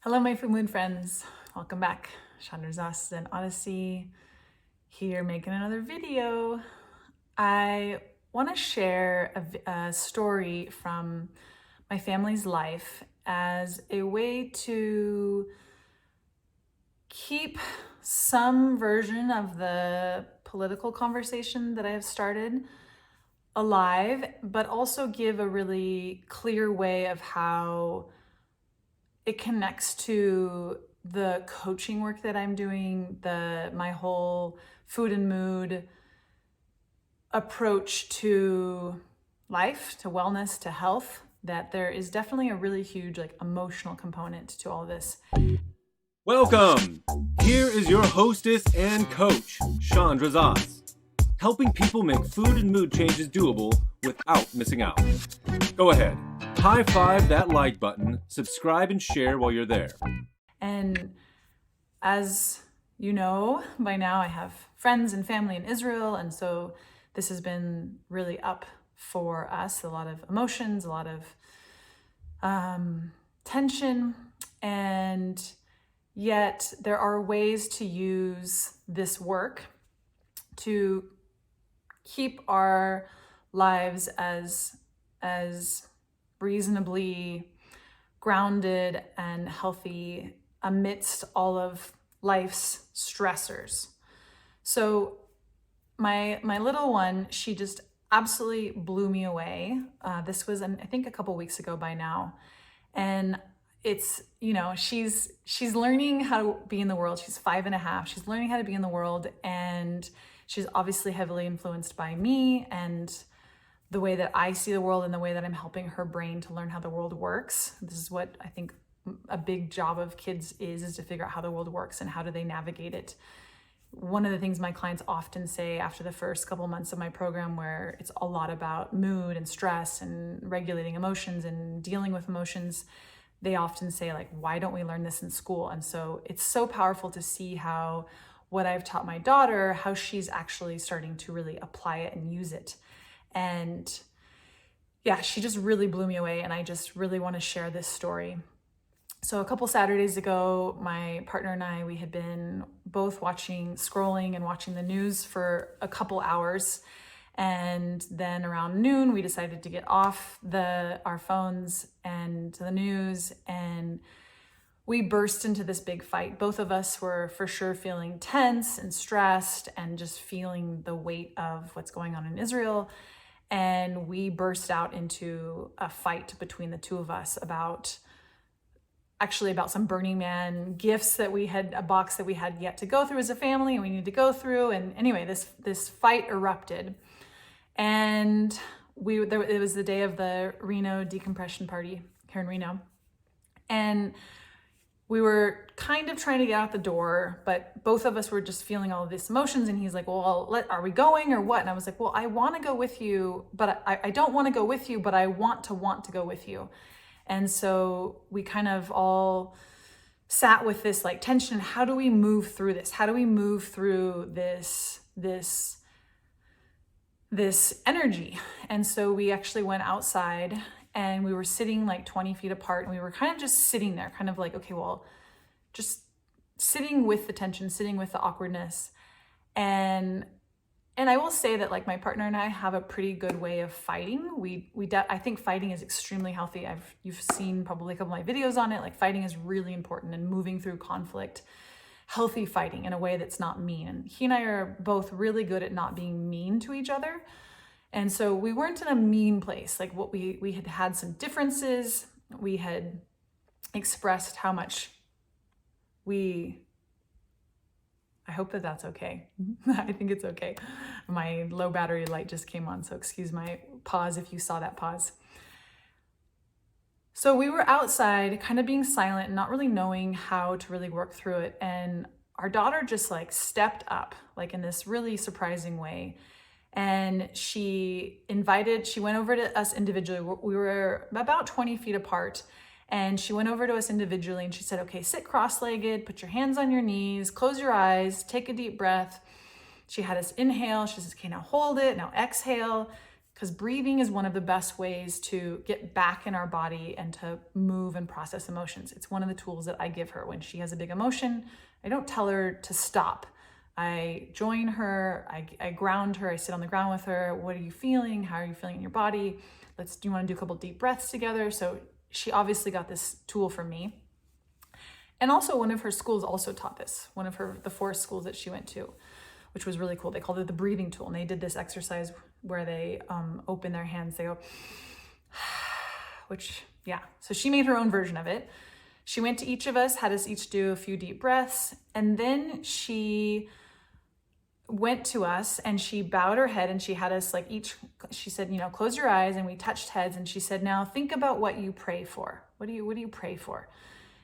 Hello, my Full Moon friends. Welcome back. Chandra's and Odyssey here making another video. I want to share a story from my family's life as a way to keep some version of the political conversation that I have started alive, but also give a really clear way of how it connects to the coaching work that I'm doing, my whole food and mood approach to life, to wellness, to health, that there is definitely a really huge emotional component to all this. Welcome! Here is your hostess and coach, Chandra, helping people make food and mood changes doable without missing out. Go ahead, high five that like button, subscribe and share while you're there. And as you know, by now I have friends and family in Israel, and so this has been really up for us, a lot of emotions, a lot of tension, and yet there are ways to use this work to keep our lives as reasonably grounded and healthy amidst all of life's stressors. So my little one, she just absolutely blew me away. This was, I think, a couple weeks ago by now. And it's, she's learning how to be in the world. She's 5.5. She's learning how to be in the world. And she's obviously heavily influenced by me and the way that I see the world and the way that I'm helping her brain to learn how the world works. This is what I think a big job of kids is to figure out how the world works and how do they navigate it. One of the things my clients often say after the first couple months of my program, where it's a lot about mood and stress and regulating emotions and dealing with emotions, they often say, why don't we learn this in school? And so it's so powerful to see how what I've taught my daughter, how she's actually starting to really apply it and use it. And yeah, she just really blew me away, and I just really want to share this story. So a couple Saturdays ago, my partner and I, we had been both scrolling and watching the news for a couple hours. And then around noon, we decided to get off our phones and the news, and we burst into this big fight. Both of us were for sure feeling tense and stressed and just feeling the weight of what's going on in Israel. And we burst out into a fight between the two of us about some Burning Man gifts that we had, a box that we had yet to go through as a family and we needed to go through. And anyway, this fight erupted. And it was the day of the Reno decompression party here in Reno. And we were kind of trying to get out the door, but both of us were just feeling all of these emotions. And he's like, well, are we going or what? And I was like, well, I want to go with you, but I don't want to go with you, but I want to go with you. And so we kind of all sat with this tension. How do we move through this? How do we move through this energy? And so we actually went outside and we were sitting 20 feet apart, and we were kind of just sitting there, kind of okay, well, just sitting with the tension, sitting with the awkwardness. And I will say that my partner and I have a pretty good way of fighting. I think fighting is extremely healthy. You've seen probably a couple of my videos on it. Fighting is really important, and moving through conflict, healthy fighting in a way that's not mean. And he and I are both really good at not being mean to each other. And so we weren't in a mean place. We had some differences. We had expressed how much I hope that that's okay. I think it's okay. My low battery light just came on, so excuse my pause if you saw that pause. So we were outside kind of being silent and not really knowing how to really work through it. And our daughter just stepped up in this really surprising way. And she went over to us individually. We were about 20 feet apart. And she went over to us individually and she said, okay, sit cross-legged, put your hands on your knees, close your eyes, take a deep breath. She had us inhale. She says, okay, now hold it, now exhale. because breathing is one of the best ways to get back in our body and to move and process emotions. It's one of the tools that I give her when she has a big emotion. I don't tell her to stop. I join her, I ground her, I sit on the ground with her. What are you feeling? How are you feeling in your body? Do you want to do a couple deep breaths together? So she obviously got this tool from me. And also one of her schools also taught this, the 4 schools that she went to, which was really cool. They called it the breathing tool. And they did this exercise where they open their hands, they go, so she made her own version of it. She went to each of us, had us each do a few deep breaths. And then she went to us and she bowed her head and she had us she said, close your eyes, and we touched heads. And she said, now think about what you pray for. What do you pray for?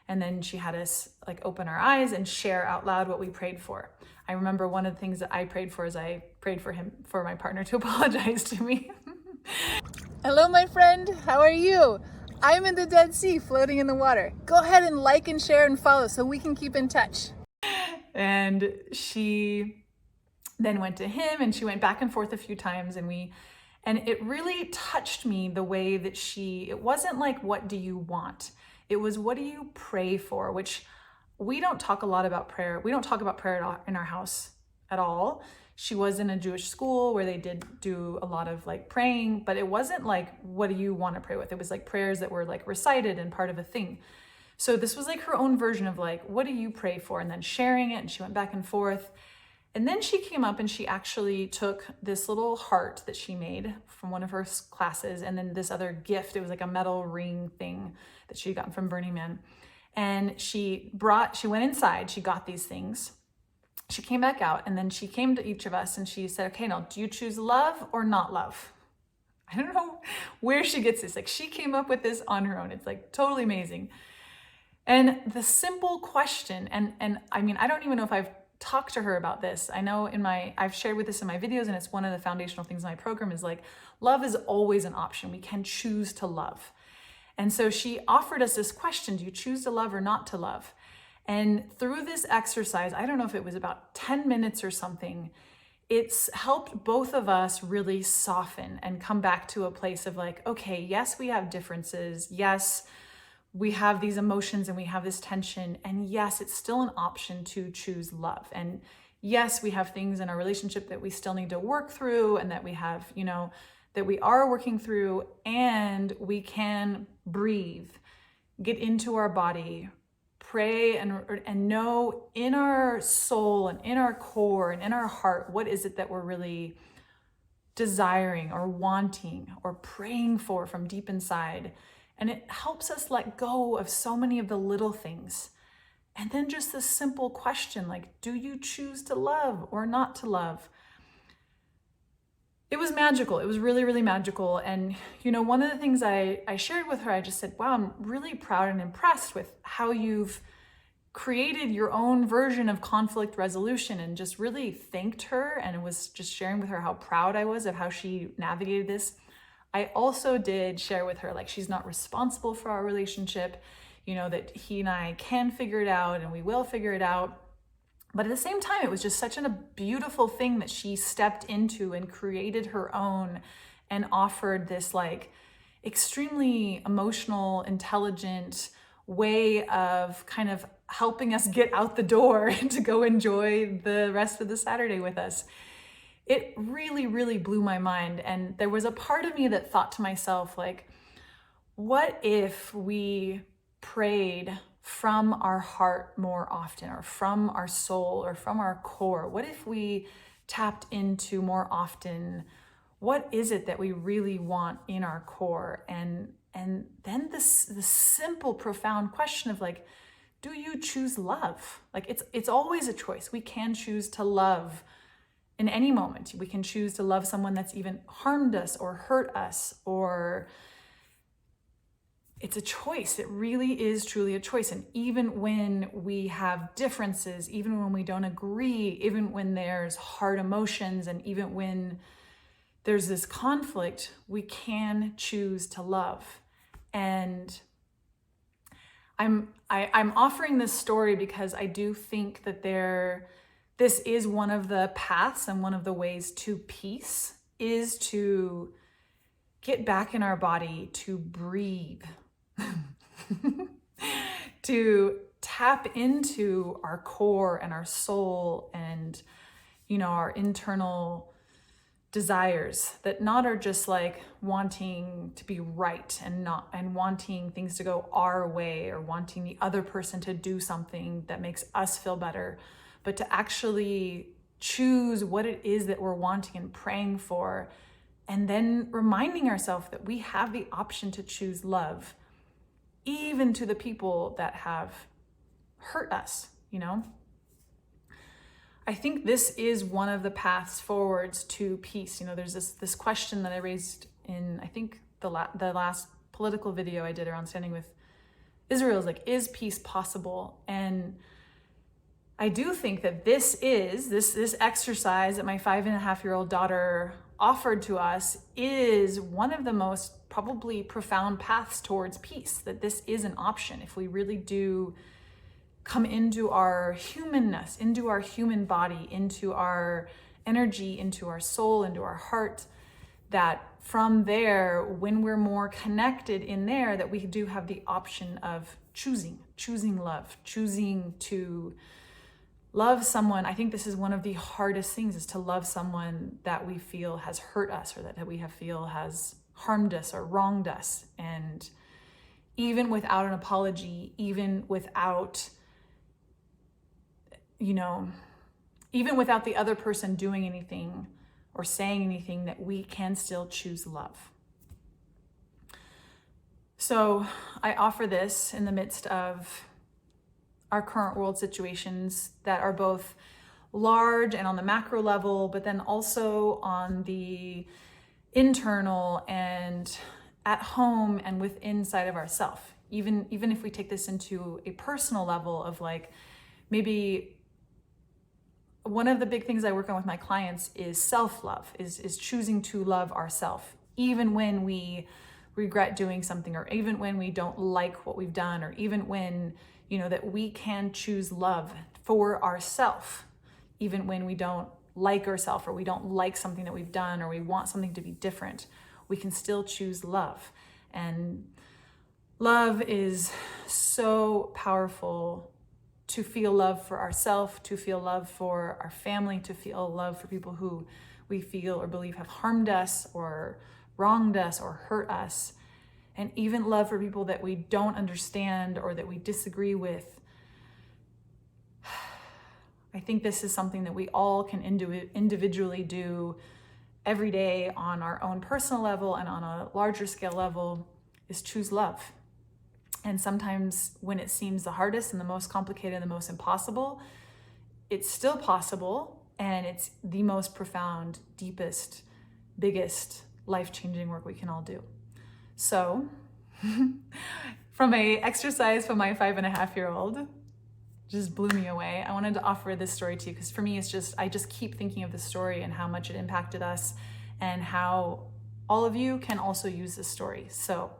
And then she had us open our eyes and share out loud what we prayed for. I remember one of the things that I prayed for is I prayed for my partner to apologize to me. Hello, my friend. How are you? I'm in the Dead Sea, floating in the water. Go ahead and like and share and follow so we can keep in touch. And she then went to him and she went back and forth a few times, and it really touched me the way that it wasn't like, what do you want? It was, what do you pray for? Which we don't talk a lot about prayer. We don't talk about prayer in our house at all. She was in a Jewish school where they did do a lot of praying, but it wasn't what do you want to pray with? It was prayers that were recited and part of a thing. So this was her own version of what do you pray for? And then sharing it, and she went back and forth. And then she came up and she actually took this little heart that she made from one of her classes, and then this other gift. It was a metal ring thing that she got from Burning Man. And she went inside, she got these things. She came back out, and then she came to each of us and she said, okay, now do you choose love or not love? I don't know where she gets this. She came up with this on her own. It's totally amazing. And the simple question, and I mean, I don't even know if I've talked to her about this. I know I've shared with this in my videos, and it's one of the foundational things in my program is love is always an option. We can choose to love. And so she offered us this question, do you choose to love or not to love? And through this exercise, I don't know if it was about 10 minutes or something, it's helped both of us really soften and come back to a place of okay, yes, we have differences. Yes, we have these emotions and we have this tension. And yes, it's still an option to choose love. And yes, we have things in our relationship that we still need to work through, and that we have, that we are working through, and we can breathe, get into our body, pray, and know in our soul and in our core and in our heart, what is it that we're really desiring or wanting or praying for from deep inside. And it helps us let go of so many of the little things. And then just this simple question, do you choose to love or not to love? It was magical. It was really, really magical. And, one of the things I shared with her, I just said, wow, I'm really proud and impressed with how you've created your own version of conflict resolution, and just really thanked her, and was just sharing with her how proud I was of how she navigated this. I also did share with her, she's not responsible for our relationship, that he and I can figure it out and we will figure it out. But at the same time, it was just such a beautiful thing that she stepped into and created her own and offered this extremely emotional, intelligent way of kind of helping us get out the door and to go enjoy the rest of the Saturday with us. It really, really blew my mind. And there was a part of me that thought to myself, what if we prayed from our heart more often, or from our soul, or from our core? What if we tapped into more often, what is it that we really want in our core? And then the simple, profound question of do you choose love? It's always a choice. We can choose to love in any moment. We can choose to love someone that's even harmed us or hurt us, or it's a choice. It really is truly a choice. And even when we have differences, even when we don't agree, even when there's hard emotions, and even when there's this conflict, we can choose to love. And I'm offering this story because I do think that this is one of the paths and one of the ways to peace, is to get back in our body, to breathe, to tap into our core and our soul and, our internal desires that not are just like wanting to be right and wanting things to go our way or wanting the other person to do something that makes us feel better, but to actually choose what it is that we're wanting and praying for, and then reminding ourselves that we have the option to choose love, even to the people that have hurt us, I think this is one of the paths forwards to peace. There's this question that I raised in, I think, the last political video I did around standing with Israel, is like, is peace possible? And I do think that this exercise that my 5.5-year-old daughter offered to us is one of the most probably profound paths towards peace, that this is an option if we really do come into our humanness, into our human body, into our energy, into our soul, into our heart, that from there, when we're more connected in there, that we do have the option of choosing love, choosing to love someone. I think this is one of the hardest things, is to love someone that we feel has hurt us, or that we feel has harmed us or wronged us. And even without an apology, even without the other person doing anything or saying anything, that we can still choose love. So I offer this in the midst of our current world situations that are both large and on the macro level, but then also on the internal and at home and inside of ourselves. Even if we take this into a personal level of like, maybe one of the big things I work on with my clients is self-love, is choosing to love ourselves, even when we regret doing something, or even when we don't like what we've done, or even when, that we can choose love for ourselves, even when we don't like ourselves, or we don't like something that we've done, or we want something to be different. We can still choose love. And love is so powerful, to feel love for ourselves, to feel love for our family, to feel love for people who we feel or believe have harmed us or wronged us or hurt us, and even love for people that we don't understand or that we disagree with. I think this is something that we all can individually do every day on our own personal level, and on a larger scale level, is choose love. And sometimes when it seems the hardest and the most complicated and the most impossible, it's still possible, and it's the most profound, deepest, biggest, life-changing work we can all do. So, from a exercise from my 5.5-year-old, just blew me away. I wanted to offer this story to you, because for me, I just keep thinking of this story and how much it impacted us, and how all of you can also use this story. So,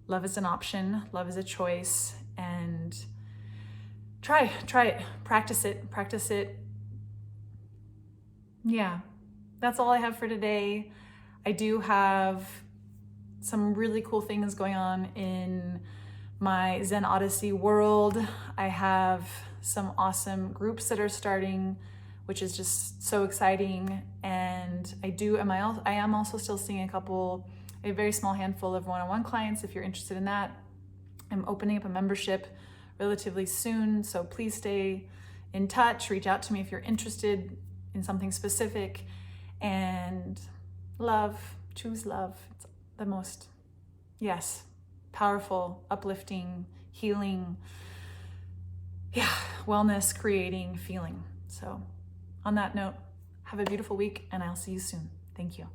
love is an option, love is a choice, and try it, practice it. Yeah, that's all I have for today. I do have some really cool things going on in my Zen Odyssey world. I have some awesome groups that are starting, which is just so exciting. And I am also still seeing a very small handful of one-on-one clients. If you're interested in that, I'm opening up a membership relatively soon. So please stay in touch, reach out to me if you're interested in something specific. And choose love. It's the most, powerful, uplifting, healing, wellness creating feeling. So on that note, have a beautiful week, and I'll see you soon. Thank you.